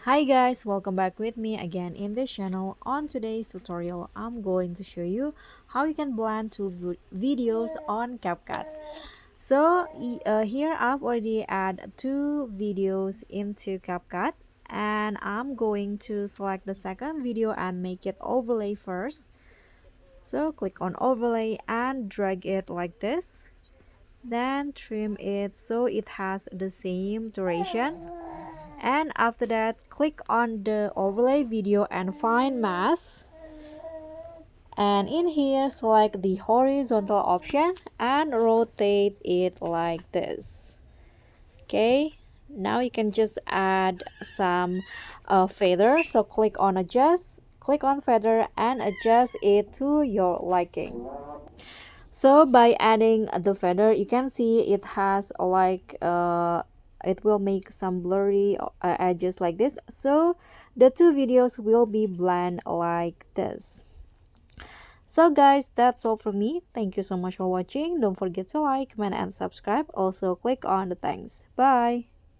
Hi guys, welcome back with me again in this channel. On today's tutorial, I'm going to show you how you can blend two videos on CapCut. So here I've already add two videos into CapCut, and I'm going to select the second video and make it overlay first. So click on overlay and drag it like this. Then trim it so it has the same duration, and after that click on the overlay video and find mask, and in here select the horizontal option and rotate it like this. Okay, now you can just add some feather, so click on adjust, click on feather and adjust it to your liking. So by adding the feather, you can see it has like it will make some blurry edges like this, so the two videos will be blend like this. So guys, that's all from me. Thank you so much for watching. Don't forget to like, comment and subscribe. Also click on the thanks. Bye.